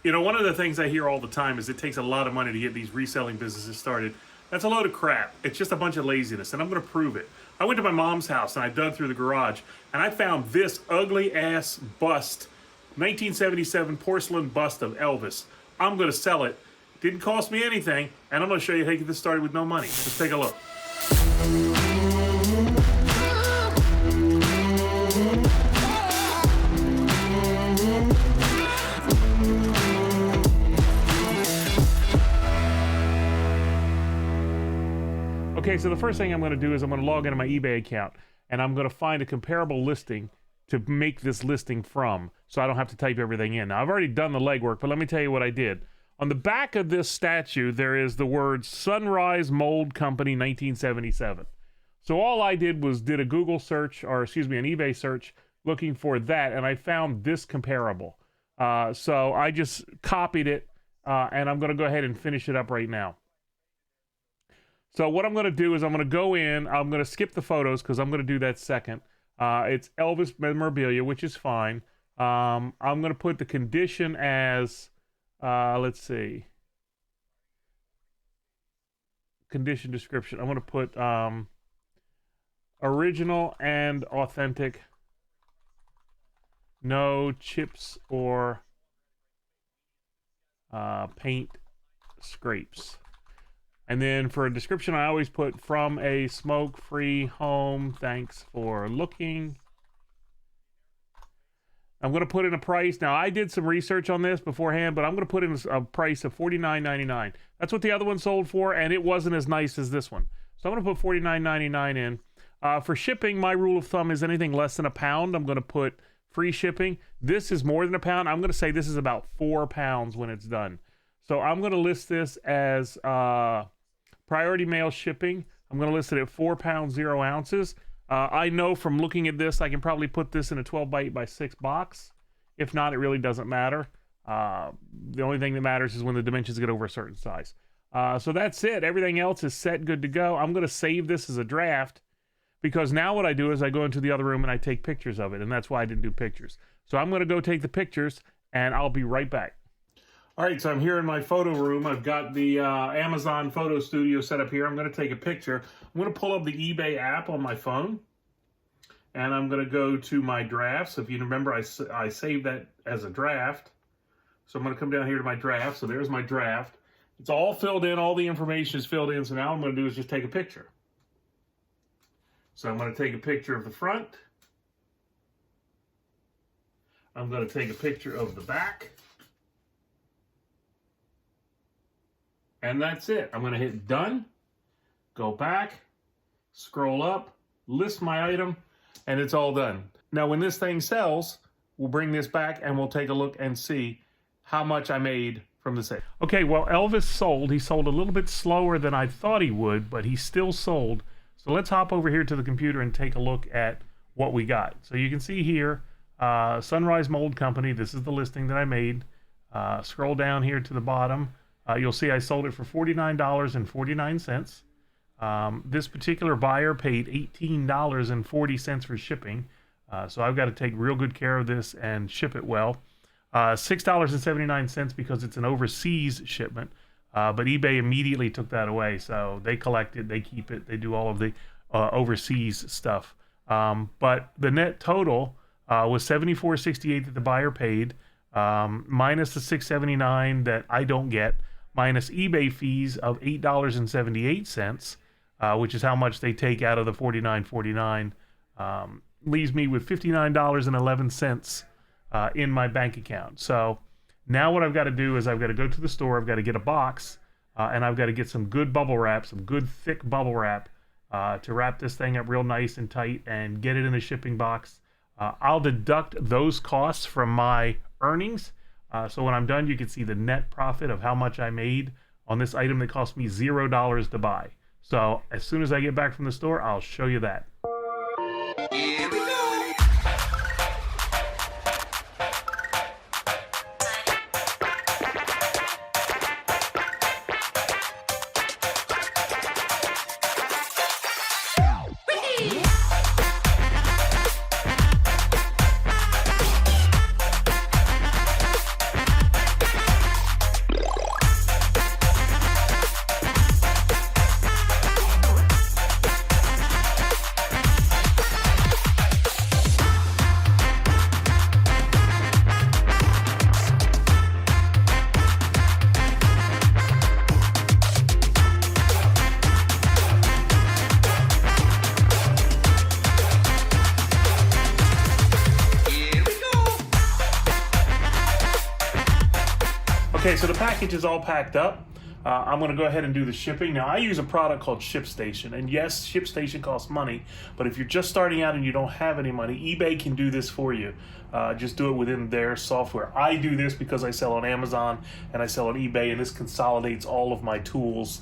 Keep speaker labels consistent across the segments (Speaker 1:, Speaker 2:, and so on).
Speaker 1: You know, one of the things I hear all the time is it takes a lot of money to get these reselling businesses started. That's a load of crap. It's just a bunch of laziness, and I'm going to prove it. I went to my mom's house and I dug through the garage, and I found this ugly ass bust, 1977 porcelain bust of Elvis. I'm going to sell it. Didn't cost me anything, and I'm going to show you how to get this started with no money. Let's take a look. Okay, so the first thing I'm going to do is I'm going to log into my eBay account, and I'm going to find a comparable listing to make this listing from, so I don't have to type everything in. Now, I've already done the legwork, but let me tell you what I did. On the back of this statue, there is the words Sunrise Mold Company 1977. So all I did was did a Google search, or excuse me, an eBay search, looking for that, and I found this comparable. So I just copied it, and I'm going to go ahead and finish it up right now. So what I'm going to do is I'm going to go in, I'm going to skip the photos because I'm going to do that second. It's Elvis memorabilia, which is fine. I'm going to put the condition as, let's see, condition description. I'm going to put original and authentic, no chips or paint scrapes. And then for a description, I always put from a smoke-free home. Thanks for looking. I'm going to put in a price. Now, I did some research on this beforehand, but I'm going to put in a price of $49.99. That's what the other one sold for, and it wasn't as nice as this one. So I'm going to put $49.99 in. For shipping, my rule of thumb is anything less than £1. I'm going to put free shipping. This is more than £1. I'm going to say this is about £4 when it's done. So I'm going to list this as priority mail shipping. I'm going to list it at 4 pounds, 0 ounces. I know from looking at this, I can probably put this in a 12 by 8 by 6 box. If not, it really doesn't matter. The only thing that matters is when the dimensions get over a certain size. So that's it. Everything else is set, good to go. I'm going to save this as a draft because now what I do is I go into the other room and I take pictures of it, and that's why I didn't do pictures. So I'm going to go take the pictures, and I'll be right back. All right, so I'm here in my photo room. I've got the Amazon Photo Studio set up here. I'm going to take a picture. I'm going to pull up the eBay app on my phone, and I'm going to go to my drafts. If you remember, I saved that as a draft. So I'm going to come down here to my draft. So there's my draft. It's all filled in. All the information is filled in. So now what I'm going to do is just take a picture. So I'm going to take a picture of the front. I'm going to take a picture of the back. And that's it. I'm going to hit done, go back, scroll up, list my item, and it's all done. Now, when this thing sells, we'll bring this back and we'll take a look and see how much I made from the sale. Okay, well, Elvis sold. He sold a little bit slower than I thought he would, but he still sold. So let's hop over here to the computer and take a look at what we got. So you can see here, Sunrise Mold Company. This is the listing that I made. Scroll down here to the bottom. You'll see I sold it for $49.49. This particular buyer paid $18.40 for shipping. So I've got to take real good care of this and ship it well. $6.79 because it's an overseas shipment. But eBay immediately took that away. So they collect it, they keep it, they do all of the overseas stuff. But the net total was $74.68 that the buyer paid, minus the $6.79 that I don't get, minus eBay fees of $8.78, which is how much they take out of the $49.49, leaves me with $59.11 in my bank account. So now what I've got to do is I've got to go to the store, I've got to get a box, and I've got to get some good bubble wrap, some good thick bubble wrap to wrap this thing up real nice and tight and get it in a shipping box. I'll deduct those costs from my earnings. So when I'm done, you can see the net profit of how much I made on this item that cost me $0 to buy. So as soon as I get back from the store, I'll show you that.
Speaker 2: Here we go.
Speaker 1: Okay, so the package is all packed up. I'm going to go ahead and do the shipping. Now, I use a product called ShipStation, and yes, ShipStation costs money, but if you're just starting out and you don't have any money, eBay can do this for you. Just do it within their software. I do this because I sell on Amazon and I sell on eBay, and this consolidates all of my tools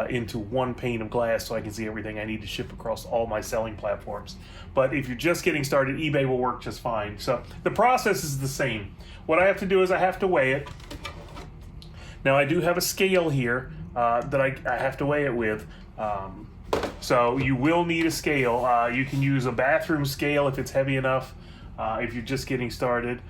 Speaker 1: into one pane of glass so I can see everything I need to ship across all my selling platforms. But if you're just getting started, eBay will work just fine. So the process is the same. What I have to do is I have to weigh it. Now, I do have a scale here that I have to weigh it with. So you will need a scale. You can use a bathroom scale if it's heavy enough, if you're just getting started.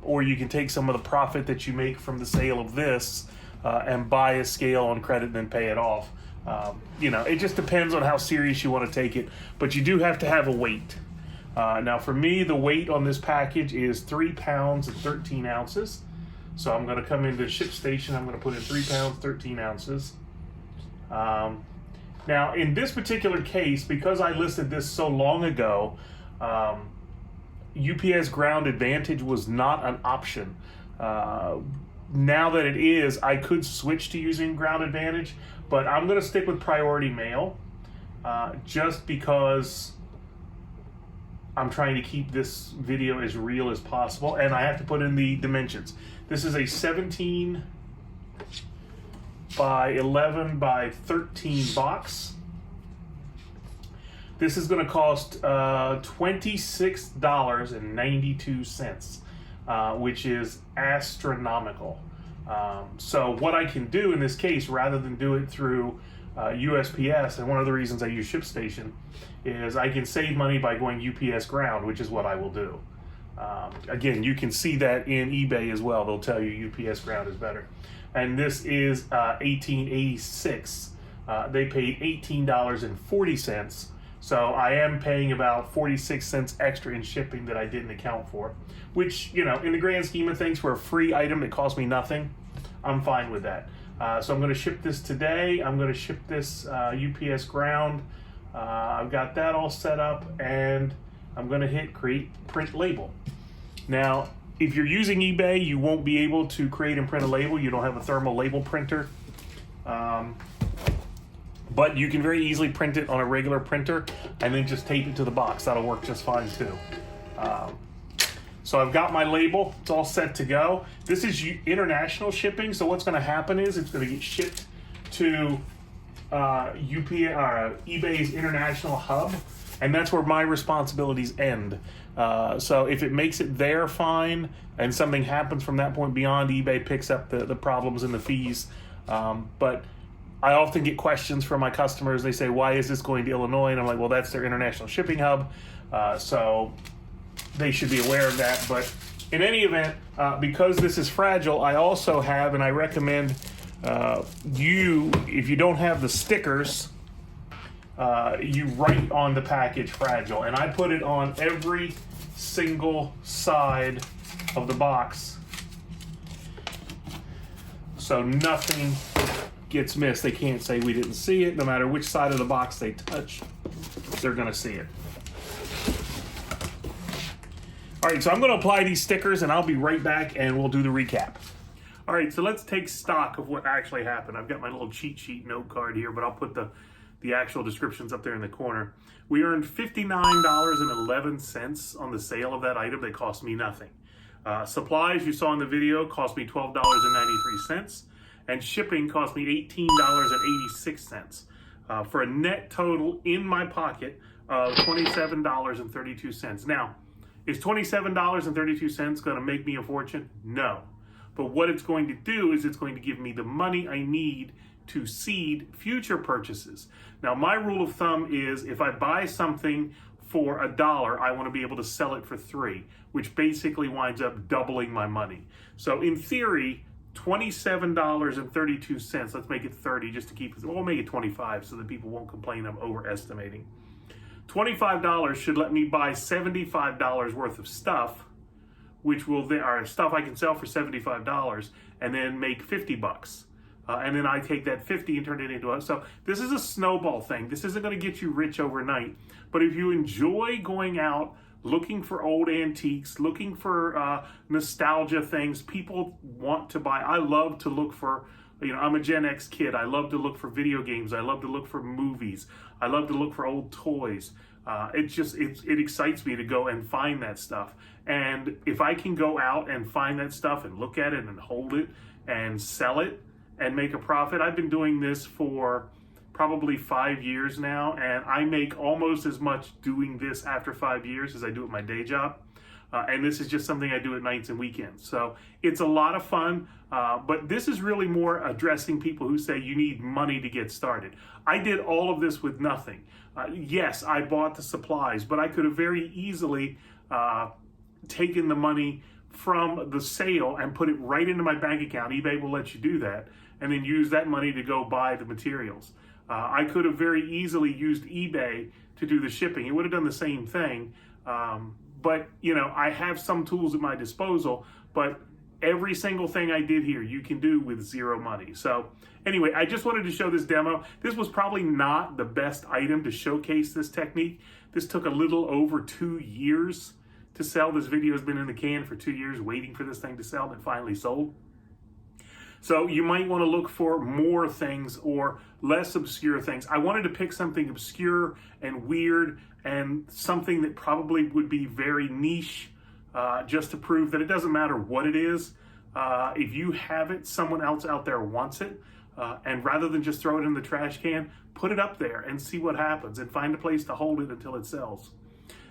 Speaker 1: Or you can take some of the profit that you make from the sale of this and buy a scale on credit and then pay it off. It just depends on how serious you want to take it. But you do have to have a weight. Now, for me, the weight on this package is 3 pounds and 13 ounces. So I'm going to come into ShipStation. I'm going to put in 3 pounds, 13 ounces. Now, in this particular case, because I listed this so long ago, UPS Ground Advantage was not an option. Now that it is, I could switch to using Ground Advantage, but I'm going to stick with Priority Mail just because I'm trying to keep this video as real as possible, and I have to put in the dimensions. This is a 17 by 11 by 13 box. This is going to cost $26.92, which is astronomical. So what I can do in this case, rather than do it through USPS, and one of the reasons I use ShipStation, is I can save money by going UPS Ground, which is what I will do. Again, you can see that in eBay as well. They'll tell you UPS Ground is better. And this is $18.86. They paid $18.40. So I am paying about 46 cents extra in shipping that I didn't account for, which, in the grand scheme of things, for a free item that cost me nothing, I'm fine with that. So I'm going to ship this today. I'm going to ship this UPS Ground. I've got that all set up, and I'm going to hit create print label. Now, if you're using eBay, you won't be able to create and print a label. You don't have a thermal label printer. But you can very easily print it on a regular printer and then just tape it to the box. That'll work just fine too. So I've got my label. It's all set to go. This is international shipping. So what's going to happen is it's going to get shipped to eBay's international hub, and that's where my responsibilities end. So if it makes it there, fine, and something happens from that point beyond, eBay picks up the problems and the fees. But I often get questions from my customers. They say, why is this going to Illinois? And I'm like, well, that's their international shipping hub. So they should be aware of that. But in any event, because this is fragile, I also have, and I recommend if you don't have the stickers, you write on the package fragile. And I put it on every single side of the box so nothing gets missed. They can't say we didn't see it. No matter which side of the box they touch, they're going to see it. All right, so I'm going to apply these stickers, and I'll be right back, and we'll do the recap. All right, so let's take stock of what actually happened. I've got my little cheat sheet note card here, but I'll put the actual descriptions up there in the corner. We earned $59.11 on the sale of that item that cost me nothing. Supplies, you saw in the video, cost me $12.93. And shipping cost me $18.86 for a net total in my pocket of $27.32. Now, is $27.32 going to make me a fortune? No. But what it's going to do is it's going to give me the money I need to seed future purchases. Now, my rule of thumb is if I buy something for $1, I want to be able to sell it for $3, which basically winds up doubling my money. So in theory, $27.32, let's make it 30 just to keep it, we'll make it 25 so that people won't complain I'm overestimating. $25 should let me buy $75 worth of stuff, which will then, or stuff I can sell for $75 and then make 50 bucks. And then I take that 50 and turn it into a, so this is a snowball thing. This isn't going to get you rich overnight, but if you enjoy going out looking for old antiques, looking for nostalgia things people want to buy. I love to look for, I'm a Gen X kid. I love to look for video games. I love to look for movies. I love to look for old toys. It excites me to go and find that stuff. And if I can go out and find that stuff and look at it and hold it and sell it and make a profit, I've been doing this for probably 5 years now, and I make almost as much doing this after 5 years as I do at my day job. And this is just something I do at nights and weekends. So it's a lot of fun, but this is really more addressing people who say you need money to get started. I did all of this with nothing. Yes, I bought the supplies, but I could have very easily taken the money from the sale and put it right into my bank account. eBay will let you do that, and then use that money to go buy the materials. I could have very easily used eBay to do the shipping. It would have done the same thing. But, I have some tools at my disposal, but every single thing I did here, you can do with zero money. So anyway, I just wanted to show this demo. This was probably not the best item to showcase this technique. This took a little over 2 years to sell. This video has been in the can for 2 years waiting for this thing to sell, and it finally sold. So you might want to look for more things or less obscure things. I wanted to pick something obscure and weird and something that probably would be very niche, just to prove that it doesn't matter what it is. If you have it, someone else out there wants it. And rather than just throw it in the trash can, put it up there and see what happens and find a place to hold it until it sells.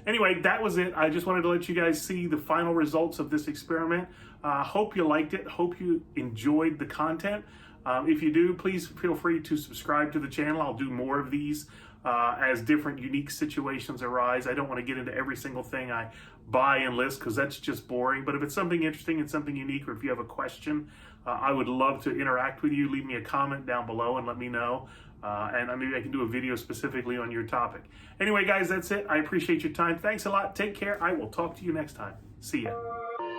Speaker 1: Anyway, that was it. I just wanted to let you guys see the final results of this experiment. Hope you liked it. Hope you enjoyed the content. If you do, please feel free to subscribe to the channel. I'll do more of these as different unique situations arise. I don't want to get into every single thing I buy and list because that's just boring. But if it's something interesting and something unique, or if you have a question, I would love to interact with you. Leave me a comment down below and let me know. And maybe I can do a video specifically on your topic. Anyway, guys, that's it. I appreciate your time. Thanks a lot. Take care. I will talk to you next time. See ya.